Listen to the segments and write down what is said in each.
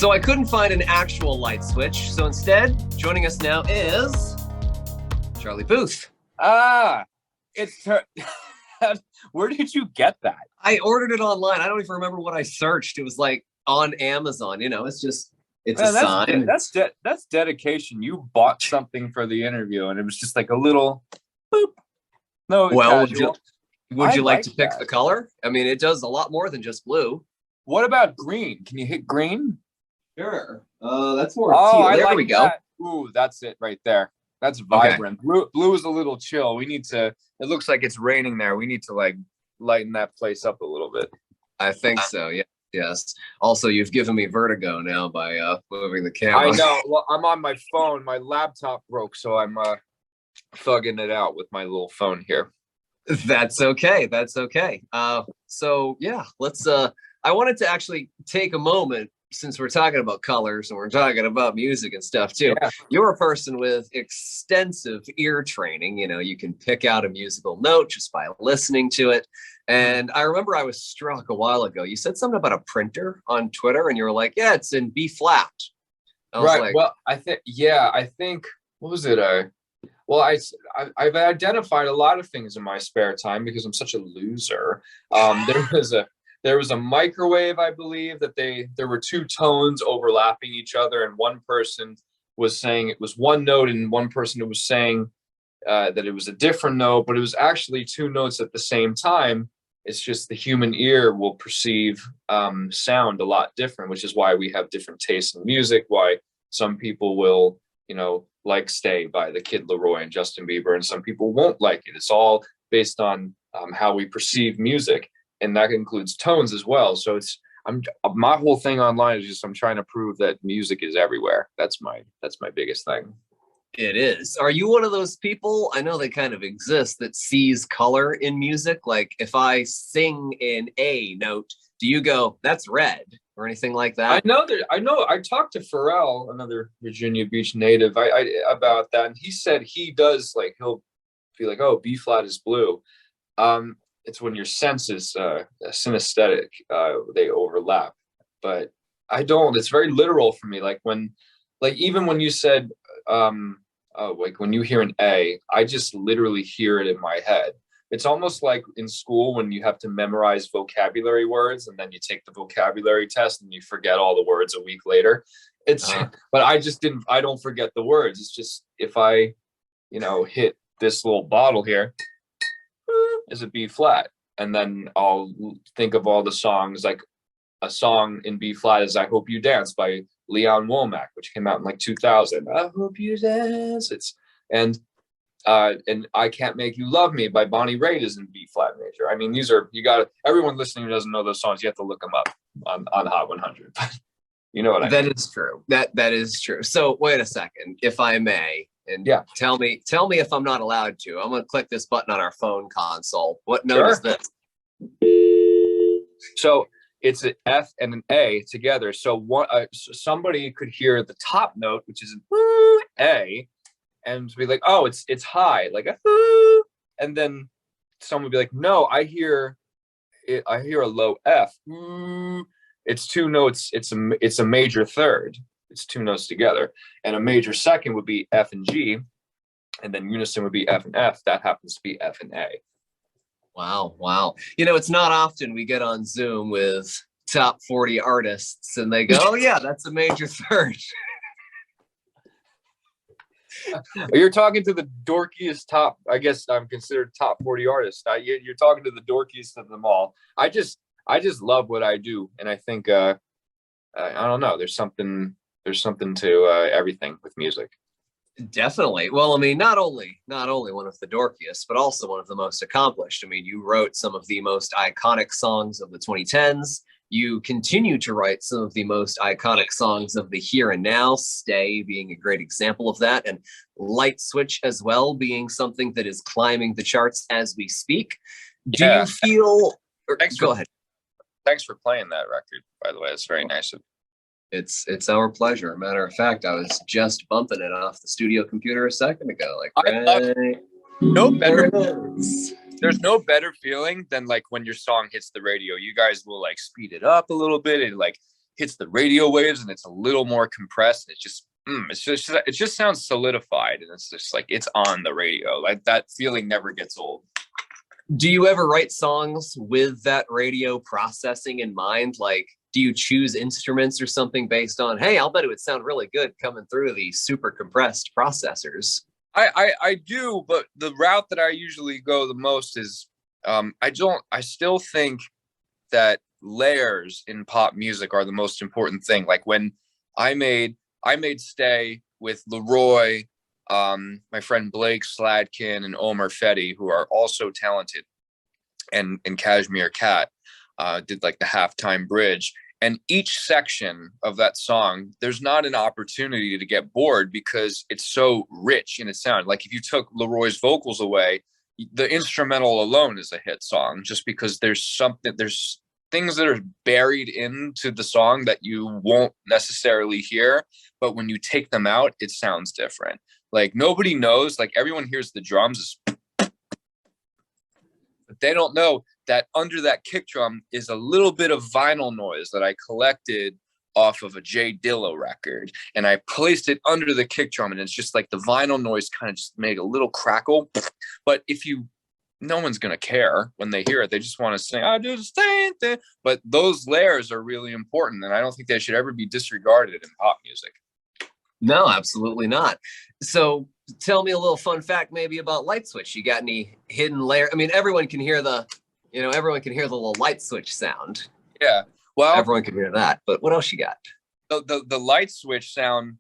So I couldn't find an actual light switch. So instead, joining us now is Charlie Puth. It's where did you get that? I ordered it online. I don't even remember what I searched. It was like on Amazon. You know, it's a sign. That's dedication. You bought something for the interview, and it was just like a little boop. No, well, casual. would you like to pick the color? I mean, it does a lot more than just blue. What about green? Can you hit green? Sure. That's more teal. There we go. Ooh, that's it right there. That's vibrant. Okay. Blue is a little chill. We need to. It looks like it's raining there. We need to like lighten that place up a little bit. I think so. Yeah. Yes. Also, you've given me vertigo now by moving the camera. I know. Well, I'm on my phone. My laptop broke, so I'm thugging it out with my little phone here. That's okay. That's okay. So yeah, let's. I wanted to actually take a moment, since we're talking about colors and we're talking about music and stuff too. Yeah. You're a person with extensive ear training. You know, you can pick out a musical note just by listening to it. And I remember I was struck a while ago. You said something about a printer on Twitter, and you were like, "Yeah, it's in B flat." Right. Like, well, I think what was it? Well, I've identified a lot of things in my spare time because I'm such a loser. There was a microwave, I believe, that there were two tones overlapping each other, and one person was saying it was one note, and one person was saying that it was a different note, but it was actually two notes at the same time. It's just the human ear will perceive sound a lot different, which is why we have different tastes in music, why some people will, like Stay by the Kid Laroi and Justin Bieber, and some people won't like it. It's all based on how we perceive music. And that includes tones as well. So my whole thing online is just I'm trying to prove that music is everywhere. That's my biggest thing. It is. Are you one of those people, I know they kind of exist, that sees color in music? Like if I sing an A note, do you go, that's red, or anything like that? I know. I talked to Pharrell, another Virginia Beach native, about that, and he said he does, like, he'll be like, oh, B flat is blue. It's when your senses, synesthetic, they overlap. But I don't. It's very literal for me. Even when you said, like when you hear an A, I just literally hear it in my head. It's almost like in school when you have to memorize vocabulary words, and then you take the vocabulary test and you forget all the words a week later. But I don't forget the words. It's just if I, hit this little bottle here, is a B flat, and then I'll think of all the songs. Like a song in B flat is "I Hope You Dance" by Leon Womack, which came out in like 2000. I hope you dance. And "I Can't Make You Love Me" by Bonnie Raitt is in B flat major. I mean, everyone listening who doesn't know those songs, you have to look them up on Hot 100. You know what I mean? That is true. That is true. So wait a second, if I may. And yeah, tell me if I'm not allowed to. I'm going to click this button on our phone console. What note is this? So it's an F and an A together. So somebody could hear the top note, which is an A, and be like, "Oh, it's high," like a, and then someone would be like, "No, I hear a low F." It's two notes. It's a major third. It's two notes together, and a major second would be F and G, and then unison would be F and F. That happens to be F and A. Wow. It's not often we get on Zoom with top 40 artists and they go, "Oh yeah, that's a major third." You're talking to the dorkiest top. I guess I'm considered top 40 artist. You're talking to the dorkiest of them all. I just love what I do, and I think I don't know. There's something to everything with music. Definitely. Well, I mean, not only one of the dorkiest, but also one of the most accomplished. I mean, you wrote some of the most iconic songs of the 2010s. You continue to write some of the most iconic songs of the here and now, Stay being a great example of that, and Light Switch as well being something that is climbing the charts as we speak. Do you feel... Go ahead. Thanks for playing that record, by the way. It's very nice of you. It's our pleasure. Matter of fact, I was just bumping it off the studio computer a second ago. There's no better feeling than like when your song hits the radio. You guys will like speed it up a little bit, and like hits the radio waves and it's a little more compressed. It just sounds solidified, and it's just like it's on the radio. Like that feeling never gets old. Do you ever write songs with that radio processing in mind? Like, do you choose instruments or something based on, hey, I'll bet it would sound really good coming through the super compressed processors? I do, but the route that I usually go the most is I still think that layers in pop music are the most important thing. Like when I made Stay with Leroy, my friend Blake Sladkin and Omar Fetty, who are also talented, and Kashmir Cat did like the halftime bridge. And each section of that song, there's not an opportunity to get bored because it's so rich in its sound. Like if you took Leroy's vocals away, the instrumental alone is a hit song, just because there's things that are buried into the song that you won't necessarily hear, but when you take them out, it sounds different. Like nobody knows, like everyone hears the drums, but they don't know that under that kick drum is a little bit of vinyl noise that I collected off of a Jay Dilla record, and I placed it under the kick drum, and it's just like the vinyl noise kind of just made a little crackle. But no one's gonna care when they hear it. They just want to sing, I do the same thing. But those layers are really important, and I don't think they should ever be disregarded in pop music. No, absolutely not. So tell me a little fun fact maybe about Light Switch. You got any hidden layer? I mean, everyone can hear the little light switch sound. Yeah. Well, everyone can hear that, but what else you got? The light switch sound,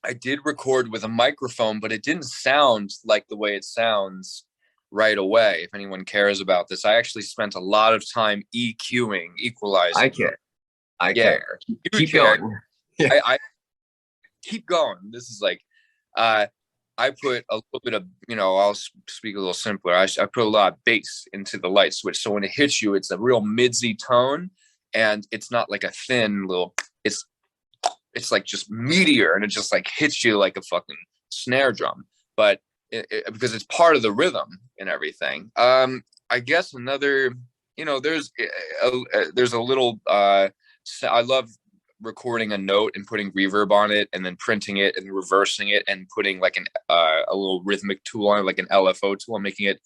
I did record with a microphone, but it didn't sound like the way it sounds right away. If anyone cares about this, I actually spent a lot of time equalizing. I care. I care. Keep going. I keep going. This is like, I put a little bit of, I'll speak a little simpler. I put a lot of bass into the light switch. So when it hits you, it's a real midsy tone, and it's not like a thin little, it's like just meteor, and it just like hits you like a fucking snare drum. But because it's part of the rhythm and everything. I guess another, there's a little, I love recording a note and putting reverb on it, and then printing it and reversing it and putting like a little rhythmic tool on it, like an LFO tool, and making it,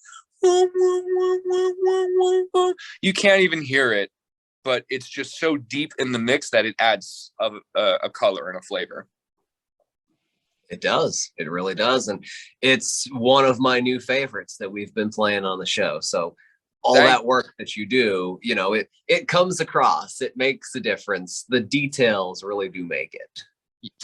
you can't even hear it, but it's just so deep in the mix that it adds a color and a flavor. It does. It really does. And it's one of my new favorites that we've been playing on the show. So all that work that you do, it comes across, it makes a difference. The details really do make it.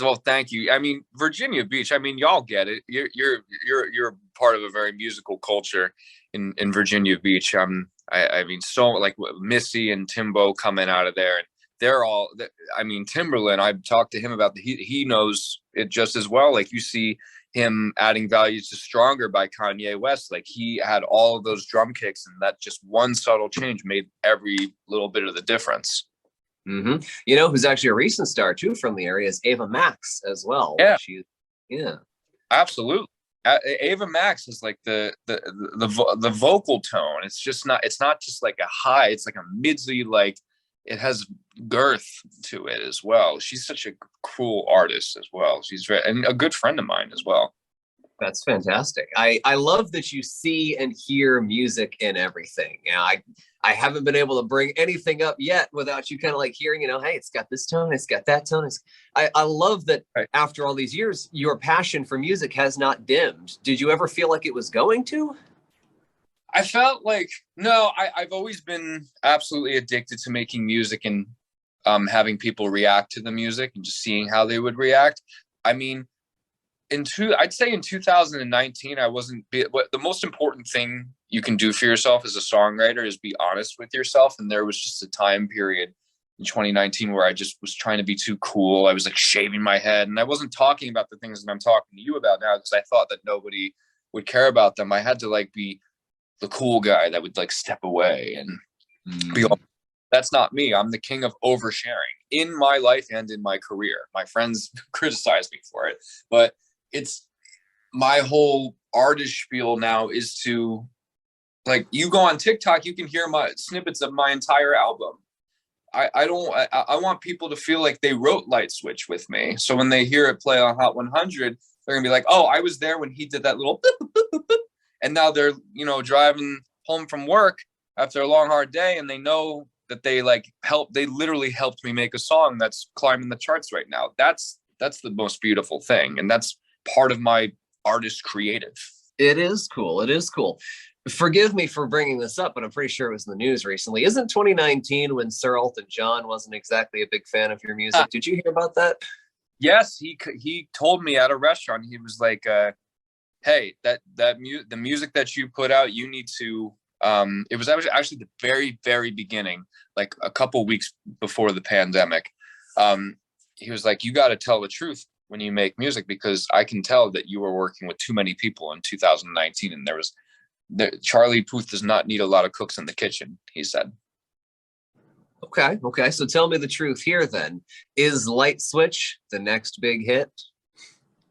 Well, thank you. I mean, Virginia Beach, I mean, y'all get it. You're part of a very musical culture in Virginia Beach. I mean, so like Missy and Timbo coming out of there, and they're all, I mean, Timberland, I've talked to him about he knows it just as well. Like you see him adding value to Stronger by Kanye West. Like he had all of those drum kicks, and that just one subtle change made every little bit of the difference. Mm-hmm. Who's actually a recent star too from the area is Ava Max as well. Yeah, absolutely. Ava Max is like the vocal tone. It's not just like a high. It's like a midsy, like it has girth to it as well. She's such a cool artist as well. She's and a good friend of mine as well. That's fantastic. I love that you see and hear music in everything. I haven't been able to bring anything up yet without you kind of like hearing, hey, it's got this tone, it's got that tone. I love that after all these years, your passion for music has not dimmed. Did you ever feel like it was going to? I felt like, no, I've always been absolutely addicted to making music and having people react to the music and just seeing how they would react. I mean, I'd say in 2019, the most important thing you can do for yourself as a songwriter is be honest with yourself. And there was just a time period in 2019 where I just was trying to be too cool. I was like shaving my head, and I wasn't talking about the things that I'm talking to you about now because I thought that nobody would care about them. I had to like be the cool guy that would like step away and be all, that's not me. I'm the king of oversharing in my life and in my career. My friends criticize me for it, but it's my whole artist spiel now is to, like, you go on TikTok, you can hear my snippets of my entire album. I don't, I want people to feel like they wrote Light Switch with me. So when they hear it play on Hot 100, they're gonna be like, oh, I was there when he did that little boop, boop, boop, boop, boop. And now they're, you know, driving home from work after a long, hard day, and they know that they like they literally helped me make a song that's climbing the charts right now. That's the most beautiful thing. And that's part of my artist creative. It is cool. It is cool. Forgive me for bringing this up, but I'm pretty sure it was in the news recently. Isn't 2019 when Sir Elton John wasn't exactly a big fan of your music? Did you hear about that? Yes, he told me at a restaurant. He was like, "Hey, the music that you put out, you need to." It was actually the very, very beginning, like a couple weeks before the pandemic. He was like, "You got to tell the truth when you make music, because I can tell that you were working with too many people in 2019, and Charlie Puth does not need a lot of cooks in the kitchen," he said. Okay. So tell me the truth here then. Is Light Switch the next big hit?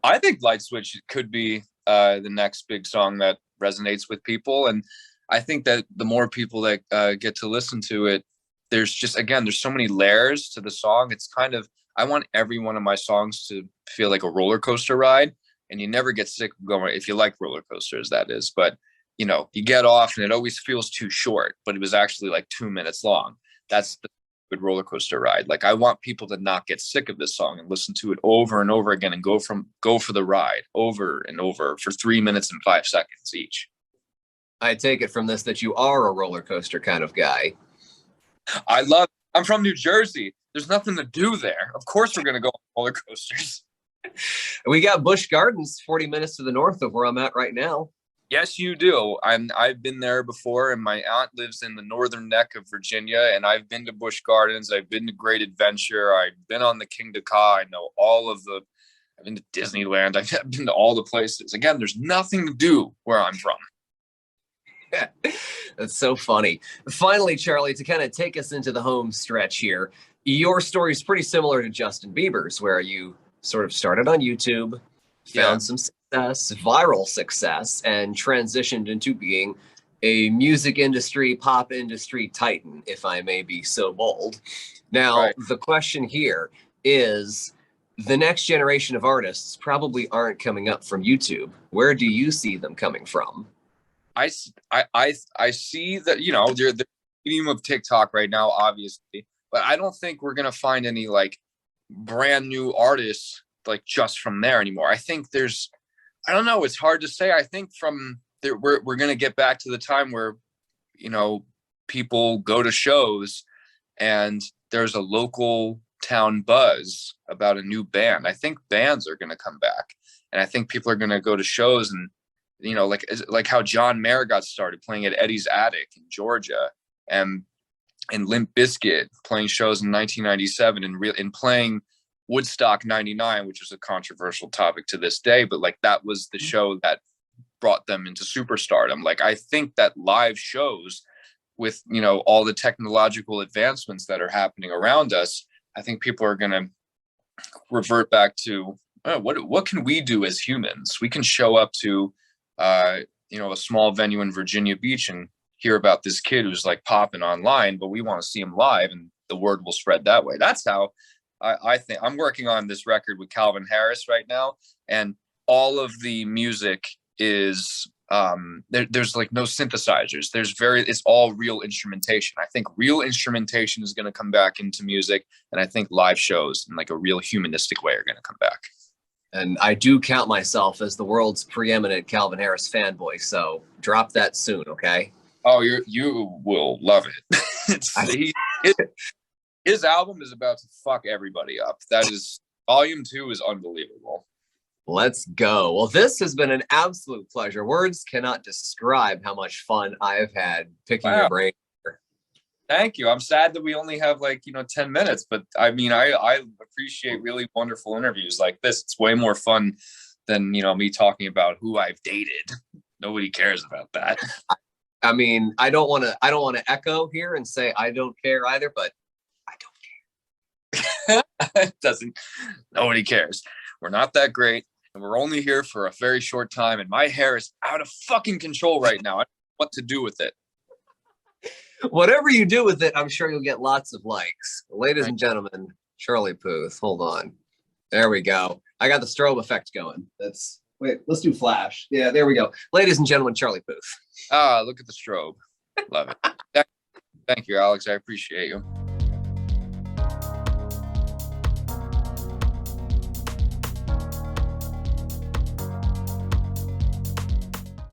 I think Light Switch could be the next big song that resonates with people. And I think that the more people that get to listen to it, there's so many layers to the song. It's kind of, I want every one of my songs to feel like a roller coaster ride. And you never get sick of going, if you like roller coasters, that is. But, you know, you get off and it always feels too short, but it was actually like 2 minutes long. That's the good roller coaster ride. Like, I want people to not get sick of this song and listen to it over and over again and go for the ride over and over for 3 minutes and 5 seconds each. I take it from this that you are a roller coaster kind of guy. I'm from New Jersey. There's nothing to do there. Of course we're going to go on roller coasters. We got Busch Gardens 40 minutes to the north of where I'm at right now. Yes, you do. I've been there before, and my aunt lives in the northern neck of Virginia, and I've been to Busch Gardens. I've been to Great Adventure. I've been on the King to Ka. I know I've been to Disneyland. I've been to all the places. Again, there's nothing to do where I'm from. That's so funny. Finally, Charlie, to kind of take us into the home stretch here, your story is pretty similar to Justin Bieber's, where you sort of started on YouTube, found some success, viral success, and transitioned into being a music industry, pop industry titan, if I may be so bold. Now, The question here is, the next generation of artists probably aren't coming up from YouTube. Where do you see them coming from? I see that, you know, they're the medium of TikTok right now, obviously, but I don't think we're going to find any like brand new artists like just from there anymore. I think I don't know. It's hard to say. I think from there, we're going to get back to the time where, you know, people go to shows and there's a local town buzz about a new band. I think bands are going to come back, and I think people are going to go to shows, and, you know, like how John Mayer got started playing at Eddie's Attic in Georgia, and Limp Bizkit playing shows in 1997 and playing Woodstock 99, which is a controversial topic to this day, but like that was the show that brought them into superstardom. Like, I think that live shows, with, you know, all the technological advancements that are happening around us, I think people are going to revert back to what can we do as humans? We can show up to you know, a small venue in Virginia Beach and hear about this kid who's like popping online, but we want to see him live, and the word will spread that way. That's how I think. I'm working on this record with Calvin Harris right now, and all of the music is there's like no synthesizers. It's all real instrumentation. I think real instrumentation is going to come back into music, and I think live shows in like a real humanistic way are going to come back. And I do count myself as the world's preeminent Calvin Harris fanboy, so drop that soon, okay? Oh, you will love it. His album is about to fuck everybody up. That is, Volume 2 is unbelievable. Let's go. Well, this has been an absolute pleasure. Words cannot describe how much fun I've had picking your brain. Thank you. I'm sad that we only have 10 minutes, but I mean, I appreciate really wonderful interviews like this. It's way more fun than, me talking about who I've dated. Nobody cares about that. I mean, I don't want to echo here and say I don't care either, but I don't care. Nobody cares. We're not that great, and we're only here for a very short time, and my hair is out of fucking control right now. I don't know what to do with it. Whatever you do with it, I'm sure you'll get lots of likes. Ladies Right. and gentlemen, Charlie Puth. Hold on. There we go. I got the strobe effect going. Wait, let's do flash. Yeah, there we go. Ladies and gentlemen, Charlie Puth. Ah, look at the strobe. Love it. Thank you, Alex. I appreciate you.